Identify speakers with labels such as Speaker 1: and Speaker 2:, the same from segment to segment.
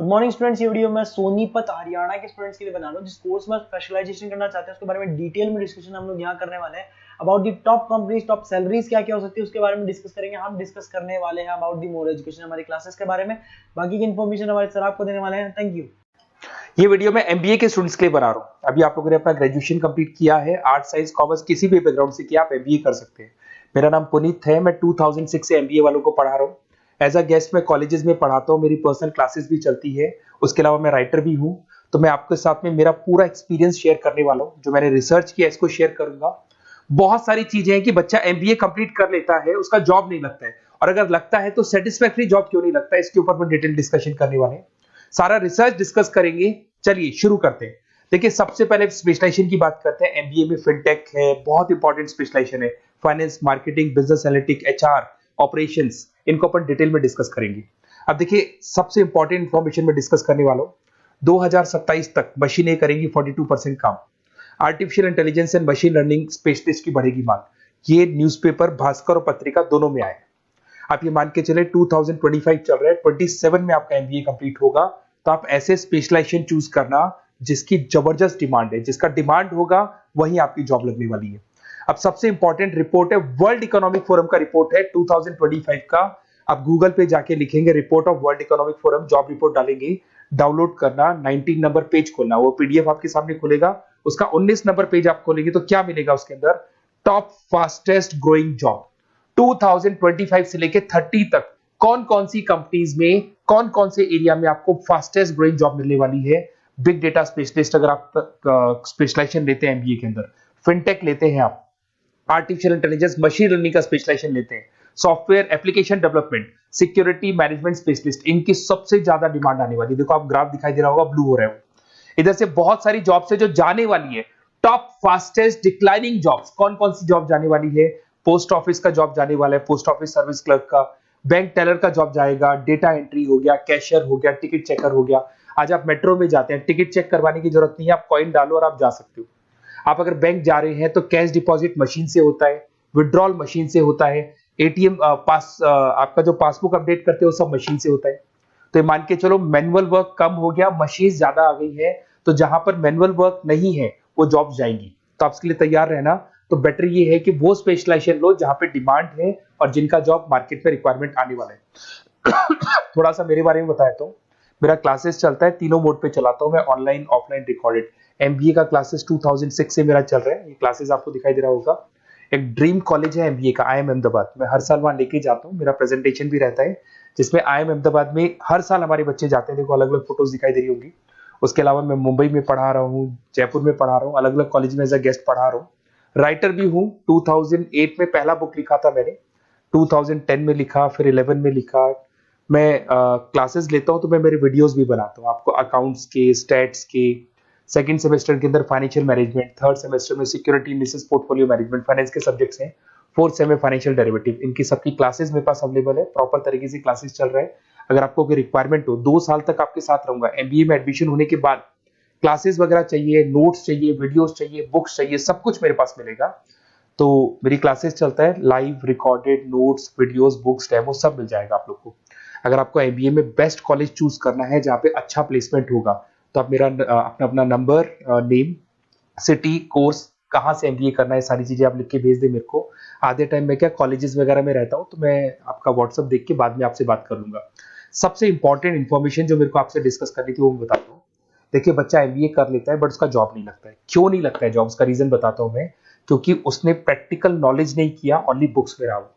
Speaker 1: Good morning students. ये video मैं सोनीपत हरियाणा के स्टूडेंट्स के लिए बना रहा हूँ जिस कोर्स में स्पेशलाइजेशन करना चाहते हैं उसके बारे में डिटेल में डिस्कशन हम लोग यहाँ करने वाले हैं। About the top companies, top salaries क्या क्या हो सकती है उसके बारे में डिस्कस करेंगे। हम डिस्कस करने वाले हैं अबाउट दी मोर एजुकेशन, हमारी क्लासेस के बारे में। बाकी की इन्फॉर्मेशन हमारे सर आपको देने वाले हैं। Thank you.
Speaker 2: ये वीडियो मैं एमबीए के स्टूडेंट्स के लिए बना रहा हूँ। अभी आप लोगों ने अपना ग्रेजुएशन कंप्लीट किया है, आर्ट साइंस कॉमर्स किसी भी बैकग्राउंड से किया, आप एमबीए कर सकते हैं। मेरा नाम पुनीत है, मैं 2006 से एमबीए वालों को पढ़ा रहा हूँ। एज अ गेस्ट मैं कॉलेजेस में पढ़ाता हूँ, मेरी पर्सनल क्लासेस भी चलती है। उसके अलावा मैं राइटर भी हूँ। तो मैं आपके साथ में मेरा पूरा एक्सपीरियंस शेयर करने वाला हूँ, जो मैंने रिसर्च किया इसको शेयर करूंगा। बहुत सारी चीजें हैं कि बच्चा एमबीए कंप्लीट कर लेता है, उसका जॉब नहीं लगता है, और अगर लगता है तो सेटिस्फैक्टरी जॉब क्यों नहीं लगता है, इसके ऊपर मैं डिटेल डिस्कशन करने वाले हैं। सारा रिसर्च डिस्कस करेंगे। चलिए शुरू करते हैं। देखिए, सबसे पहले स्पेशलाइजेशन की बात करते हैं। एमबीए में फिनटेक है, बहुत इंपॉर्टेंट स्पेशलाइजेशन है। Finance, marketing, business analytic, HR, operations, इनको अपन डिटेल में डिस्कस करेंगे। अब देखिए, सबसे इंपॉर्टेंट इंफॉर्मेशन में डिस्कस करने वाला हूं। 2027 तक मशीनें करेंगी 42% काम। Artificial intelligence and machine learning specialist की बढ़ेगी मांग। ये न्यूज़पेपर, भास्कर और पत्रिका दोनों में आए। आप ये मान के चले 2025 चल रहा है, 27 में आपका एमबीए कंप्लीट होगा। तो आप ऐसे स्पेशलाइजेशन चूज करना जिसकी जबरदस्त डिमांड है, जिसका डिमांड होगा वही आपकी जॉब लगने वाली है। अब सबसे इंपॉर्टेंट रिपोर्ट है, वर्ल्ड इकोनॉमिक फोरम का रिपोर्ट है 2025 का। आप गूगल पे जाके लिखेंगे report of world economic forum, job report डालेंगे, डाउनलोड करना, 19 नंबर पेज खोलना, वो पीडीएफ आपके सामने खुलेगा। उसका 19 नंबर पेज आप खोलेंगे तो क्या मिलेगा उसके अंदर? टॉप फास्टेस्ट ग्रोइंग जॉब 2025 से लेके 30 तक कौन कौन सी कंपनीज में, कौन कौन से एरिया में आपको फास्टेस्ट ग्रोइंग जॉब मिलने वाली है। बिग डेटा स्पेशलिस्ट अगर आप स्पेशलाइजेशन लेते हैं एमबीए के अंदर, फिनटेक लेते हैं आप, आर्टिफिशियल इंटेलिजेंस मशीन लर्निंग का स्पेशलाइजेशन लेते हैं, software application development, security management specialist, इनकी सबसे ज्यादा डिमांड आने वाली है। देखो, आप ग्राफ दिखाई दे रहा होगा, ब्लू हो रहा है। इधर से बहुत सारी जॉब्स है जो जाने वाली है। टॉप फास्टेस्ट डिक्लाइनिंग जॉब्स, कौन कौन सी जॉब जाने वाली है? पोस्ट ऑफिस का जॉब जाने वाला है, पोस्ट ऑफिस सर्विस क्लर्क का, बैंक टेलर का जॉब जाएगा, डेटा एंट्री हो गया, कैशियर हो गया, टिकट चेकर हो गया। आज आप मेट्रो में जाते हैं, टिकट चेक करवाने की जरूरत नहीं है, आप कॉइन डालो और आप जा सकते हो। आप अगर बैंक जा रहे हैं तो कैश डिपॉजिट मशीन से होता है, विड्रॉल मशीन से होता है, एटीएम आपका जो पासबुक अपडेट करते हो सब मशीन से होता है। तो ये मान के चलो मैनुअल वर्क कम हो गया, मशीन ज्यादा आ गई है। तो जहां पर मैनुअल वर्क नहीं है वो जॉब जाएंगी। तो आप इसके लिए तैयार रहना। तो बेटर ये है कि वो स्पेशलाइजेशन लो जहां पे डिमांड है और जिनका जॉब मार्केट में रिक्वायरमेंट आने वाला है। थोड़ा सा मेरे बारे में बताया तो, मेरा क्लासेस चलता है, तीनों मोड पे चलाता हूं मैं, ऑनलाइन, ऑफलाइन, रिकॉर्डेड। एमबीए का क्लासेस 2006 से मेरा चल रहा है। ये क्लासेस आपको दिखाई दे रहा होगा। एक ड्रीम कॉलेज है एमबीए का, IIM अहमदाबाद। मैं हर साल वहां लेके जाता हूँ, मेरा प्रेजेंटेशन भी रहता है जिसमें IIM अहमदाबाद में हर साल हमारे बच्चे जाते हैं। देखो, अलग अलग फोटोज दिखाई दे रही होंगी। उसके अलावा मैं मुंबई में पढ़ा रहा हूँ, जयपुर में पढ़ा रहा हूँ, अलग अलग कॉलेज में एज अ गेस्ट पढ़ा रहा हूँ। राइटर भी हूँ। 2008 में पहला बुक लिखा था मैंने, 2010 में लिखा, फिर 11 में लिखा। मैं क्लासेस लेता हूँ तो मैं मेरे वीडियोस भी बनाता हूँ आपको, अकाउंट्स के, स्टैट्स के। सेकंड सेमेस्टर के अंदर फाइनेंशियल मैनेजमेंट, थर्ड सेमेस्टर में security analysis, portfolio management, finance के सब्जेक्ट्स हैं। फोर्थ सेम में फाइनेंशियल डेरिवेटिव। इनकी सबकी क्लासेस मेरे पास अवेलेबल है, प्रॉपर तरीके से क्लासेस चल रहा है। अगर आपको कोई रिक्वायरमेंट हो, 2 साल तक आपके साथ रहूंगा। एमबीए में एडमिशन होने के बाद क्लासेस वगैरह चाहिए, नोट्स चाहिए, वीडियोस चाहिए, बुक्स चाहिए, सब कुछ मेरे पास मिलेगा। तो मेरी क्लासेस चलता है, live, recorded, notes, videos, books, demo सब मिल जाएगा आप लोग को। अगर आपको एमबीए में बेस्ट कॉलेज चूज करना है जहाँ पे अच्छा प्लेसमेंट होगा, तो आप मेरा अपना अपना नंबर, नेम, सिटी, कोर्स, कहाँ से एमबीए करना है, सारी चीजें आप लिख के भेज दे मेरे को। आधे टाइम में क्या कॉलेजेस वगैरह में रहता हूँ, तो मैं आपका व्हाट्सअप देख के बाद में आपसे बात कर लूंगा। सबसे इंपॉर्टेंट इन्फॉर्मेशन जो मेरे को आपसे डिस्कस करनी थी वो मैं बताता हूँ। देखिए, बच्चा एमबीए कर लेता है बट उसका जॉब नहीं लगता है। क्यों नहीं लगता है जॉब? उसका रीजन बताता हूँ मैं। क्योंकि उसने प्रैक्टिकल नॉलेज नहीं किया, ओनली बुक्स में रहा हो।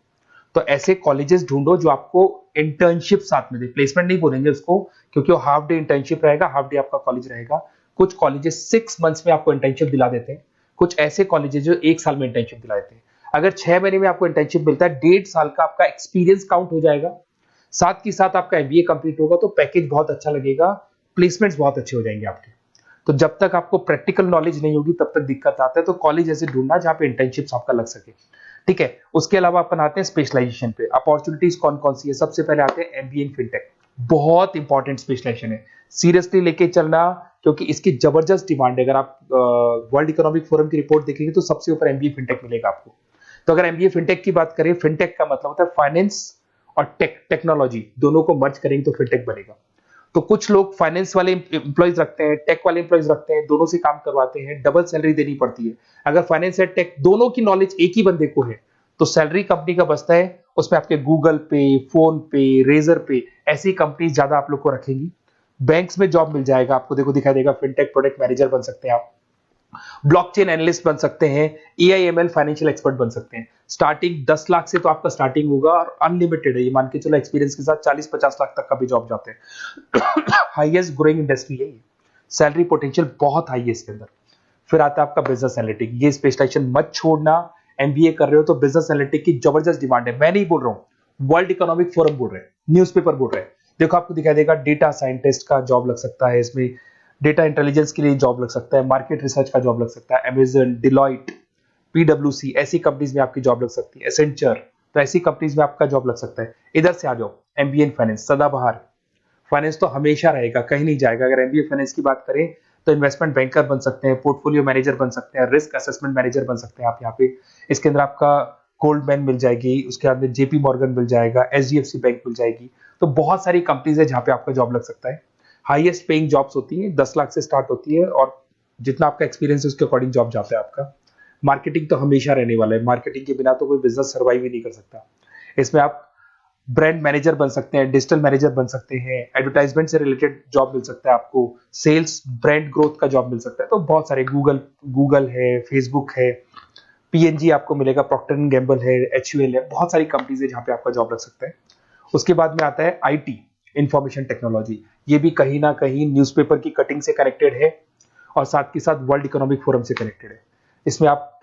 Speaker 2: तो ऐसे कॉलेजेस ढूंढो जो आपको इंटर्नशिप साथ में दे। प्लेसमेंट नहीं बोलेंगे उसको, क्योंकि वो हाफ डे इंटर्नशिप रहेगा, हाफ डे आपका कॉलेज रहेगा। कुछ कॉलेजेस 6 मंथ्स में आपको इंटर्नशिप दिला देते हैं, कुछ ऐसे कॉलेजेस जो 1 साल में इंटर्नशिप दिला देते हैं। अगर 6 महीने में आपको इंटर्नशिप मिलता है, 1.5 साल का आपका एक्सपीरियंस काउंट हो जाएगा। साथ ही साथ आपका एमबीए कंप्लीट होगा तो पैकेज बहुत अच्छा लगेगा, प्लेसमेंट्स बहुत अच्छे हो जाएंगे आपके। तो जब तक आपको प्रैक्टिकल नॉलेज नहीं होगी तब तक दिक्कत आता है। तो कॉलेज ऐसे ढूंढना जहां पे इंटर्नशिप्स आपका लग सके। ठीक है, उसके अलावा अपन आते हैं स्पेशलाइजेशन पे। अपॉर्चुनिटीज कौन कौन सी है? सबसे पहले आते हैं एमबीए इन फिनटेक। बहुत इंपॉर्टेंट स्पेशलाइजेशन है, सीरियसली लेके चलना, क्योंकि इसकी जबरदस्त डिमांड है। अगर आप वर्ल्ड इकोनॉमिक फोरम की रिपोर्ट देखेंगे तो सबसे ऊपर एमबीए फिनटेक मिलेगा आपको। तो अगर एमबीए फिनटेक की बात करें, फिनटेक का मतलब होता है फाइनेंस और टेक्नोलॉजी दोनों को मर्ज करेंगे तो फिनटेक बनेगा। तो कुछ लोग फाइनेंस वाले एम्प्लॉइज रखते हैं, टेक वाले एम्प्लॉइज रखते हैं, दोनों से काम करवाते हैं, डबल सैलरी देनी पड़ती है। अगर फाइनेंस या टेक दोनों की नॉलेज एक ही बंदे को है तो सैलरी कंपनी का बचता है, उसमें आपके गूगल पे, फोन पे, रेजर पे ऐसी कंपनी ज्यादा आप लोग को रखेंगी। बैंक्स में जॉब मिल जाएगा आपको, देखो दिखाई देगा, फिनटेक प्रोडक्ट मैनेजर बन सकते हैं आप, ब्लॉकचेन एनालिस्ट बन सकते हैं, एआईएमएल फाइनेंशियल एक्सपर्ट बन सकते हैं। स्टार्टिंग 10 लाख से तो आपका स्टार्टिंग होगा और अनलिमिटेड है, ये मान के चलो एक्सपीरियंस के साथ 40-50 लाख तक का भी जॉब जाते हैं। हाईएस्ट ग्रोइंग इंडस्ट्री है ये, सैलरी पोटेंशियल बहुत हाई है इसके अंदर। फिर आता है आपका बिजनेस एनालिटिक, ये स्पेशलाइजेशन मत छोड़ना। एमबीए कर रहे हो तो बिजनेस एनालिटिक की जबरदस्त डिमांड है। मैं नहीं बोल रहा हूं, वर्ल्ड इकोनॉमिक फोरम बोल रहे हैं, न्यूज़पेपर बोल रहे हैं। देखो आपको दिखाई देगा, डेटा साइंटिस्ट का जॉब लग सकता है इसमें, डेटा इंटेलिजेंस के लिए जॉब लग सकता है, मार्केट रिसर्च का जॉब लग सकता है, अमेजन, डिलॉइट, पीडब्ल्यूसी ऐसी कंपनीज में आपकी जॉब लग सकती है, एसेंचर, तो ऐसी कंपनीज में आपका जॉब लग सकता है। इधर से आ जाओ, एमबीए इन फाइनेंस, सदाबहार फाइनेंस तो हमेशा रहेगा, कहीं नहीं जाएगा। अगर एमबीए फाइनेंस की बात करें तो इन्वेस्टमेंट बैंकर बन सकते हैं, पोर्टफोलियो मैनेजर बन सकते हैं, रिस्क असेसमेंट मैनेजर बन सकते हैं आप यहाँ पे। इसके अंदर आपका गोल्डमैन मिल जाएगी, उसके बाद में जेपी मॉर्गन मिल जाएगा, एचडीएफसी बैंक मिल जाएगी। तो बहुत सारी कंपनीज है जहाँ पे आपका जॉब लग सकता है। हाईएस्ट पेइंग जॉब्स होती हैं, 10 लाख से स्टार्ट होती है और जितना आपका एक्सपीरियंस है उसके अकॉर्डिंग जॉब जाता है आपका। मार्केटिंग तो हमेशा रहने वाला है, मार्केटिंग के बिना तो कोई बिजनेस सर्वाइव ही नहीं कर सकता। इसमें आप ब्रांड मैनेजर बन सकते हैं, डिजिटल मैनेजर बन सकते हैं, एडवर्टाइजमेंट से रिलेटेड जॉब मिल सकता है आपको, सेल्स ब्रांड ग्रोथ का जॉब मिल सकता है। तो बहुत सारे, गूगल है, फेसबुक है, पीएनजी आपको मिलेगा, प्रॉक्टर एंड गैम्बल है, एचयूएल है, बहुत सारी कंपनीज है जहाँ पे आपका जॉब लग सकता है। उसके बाद में आता है आईटी, इंफॉर्मेशन टेक्नोलॉजी। ये भी कहीं ना कहीं न्यूज़पेपर की कटिंग से कनेक्टेड है और साथ के साथ वर्ल्ड इकोनॉमिक फोरम से कनेक्टेड है। इसमें आप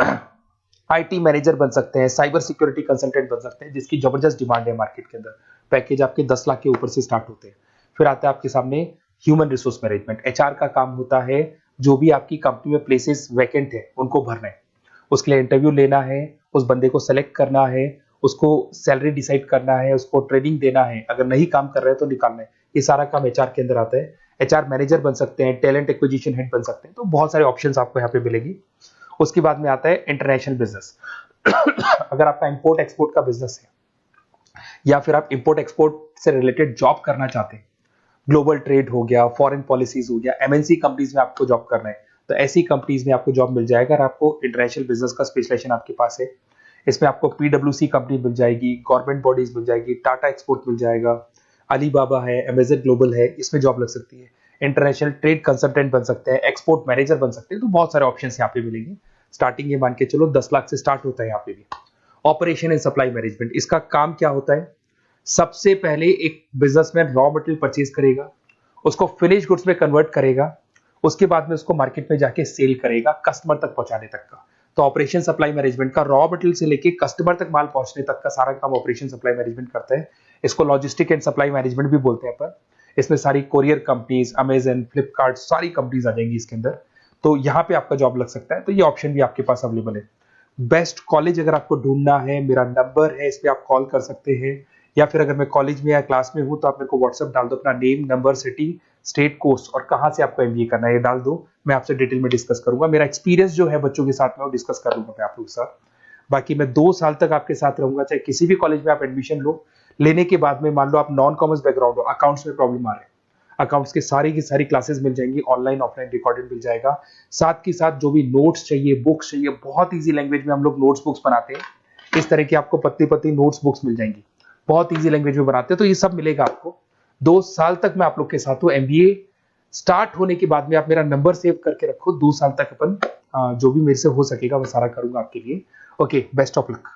Speaker 2: आईटी मैनेजर बन सकते हैं, साइबर सिक्योरिटी कंसल्टेंट बन सकते हैं, जिसकी जबरदस्त डिमांड है मार्केट के अंदर। पैकेज आपके 10 लाख के ऊपर से स्टार्ट होते हैं। फिर आता है आपके सामने ह्यूमन रिसोर्स मैनेजमेंट। एचआर का काम होता है जो भी आपकी कंपनी में प्लेसेस वैकेंट है उनको भरना है, उसके लिए इंटरव्यू लेना है, उस बंदे को सेलेक्ट करना है, उसको सैलरी डिसाइड करना है, उसको ट्रेनिंग देना है, अगर नहीं काम कर रहे हैं तो निकालना है। ये सारा काम एचआर के अंदर आता है। एचआर मैनेजर बन सकते हैं, टैलेंट एक्विजिशन हेड बन सकते हैं। तो बहुत सारे ऑप्शंस आपको यहाँ पे मिलेगी। उसके बाद में आता है इंटरनेशनल बिजनेस। अगर आपका इंपोर्ट एक्सपोर्ट का बिजनेस है या फिर आप इंपोर्ट एक्सपोर्ट से रिलेटेड जॉब करना चाहते हैं, ग्लोबल ट्रेड हो गया, फॉरेन पॉलिसीज हो गया, एमएनसी कंपनीज में आपको जॉब करना है, तो ऐसी कंपनीज में आपको जॉब मिल जाएगा। अगर आपको इंटरनेशनल बिजनेस का स्पेशलाइजेशन आपके पास है, इसमें आपको पीडब्ल्यूसी कंपनी मिल जाएगी, गवर्नमेंट बॉडीज मिल जाएगी, टाटा एक्सपोर्ट मिल जाएगा, अलीबाबा है, अमेजन ग्लोबल है, इसमें जॉब लग सकती है। इंटरनेशनल ट्रेड कंसल्टेंट बन सकते हैं, एक्सपोर्ट मैनेजर बन सकते हैं। तो बहुत सारे ऑप्शन यहाँ पे मिलेंगे। स्टार्टिंग ये मान के चलो 10 लाख से स्टार्ट होता है यहाँ पे भी। ऑपरेशन एंड सप्लाई मैनेजमेंट, इसका काम क्या होता है? सबसे पहले एक बिजनेसमैन रॉ मटेरियल परचेज करेगा, उसको फिनिश गुड्स में कन्वर्ट करेगा, उसके बाद में उसको मार्केट में जाके सेल करेगा कस्टमर तक पहुंचाने तक का। तो ऑपरेशन सप्लाई मैनेजमेंट का रॉ मटेरियल से लेके कस्टमर तक माल पहुंचने तक का सारा काम ऑपरेशन सप्लाई मैनेजमेंट करता है। इसको लॉजिस्टिक एंड सप्लाई मैनेजमेंट भी बोलते हैं अपन। इसमें सारी कोरियर कंपनीज, अमेजन, फ्लिपकार्ट, सारी कंपनीज आ जाएंगी इसके अंदर। तो यहाँ पे आपका जॉब लग सकता है। तो ये ऑप्शन भी आपके पास अवेलेबल है। बेस्ट कॉलेज अगर आपको ढूंढना है, मेरा नंबर है, इस पे आप कॉल कर सकते हैं, या फिर अगर मैं कॉलेज में या क्लास में हूं तो आप मेरे को व्हाट्सएप डाल दो, अपना name, number, city, state, course और कहां से आपको एमबीए करना है ये डाल दो। मैं आपसे डिटेल में डिस्कस करूंगा। मेरा एक्सपीरियंस जो है बच्चों के साथ में वो डिस्कस कर लूंगा मैं आप लोगों के साथ। बाकी मैं 2 साल तक आपके साथ रहूंगा, चाहे किसी भी कॉलेज में आप एडमिशन लो। लेने के बाद में मान लो आप नॉन कॉमर्स बैकग्राउंड हो, अकाउंट्स में प्रॉब्लम आ रहा है, अकाउंट्स की सारी क्लासेस मिल जाएंगी, ऑनलाइन ऑफलाइन रिकॉर्डेड मिल जाएगा। साथ के साथ जो भी नोट्स चाहिए, बुक्स चाहिए, बहुत ईजी लैंग्वेज में हम लोग नोट्स बुक्स बनाते हैं। इस तरह की आपको पत्ती नोट्स बुक्स मिल जाएंगी, बहुत ईजी लैंग्वेज में बनाते हैं। तो ये सब मिलेगा आपको। 2 साल तक मैं आप लोग के साथ हूँ। एमबीए स्टार्ट होने के बाद में आप मेरा नंबर सेव करके रखो। 2 साल तक अपन जो भी मेरे से हो सकेगा वो सारा करूंगा आपके लिए। Okay, best of luck.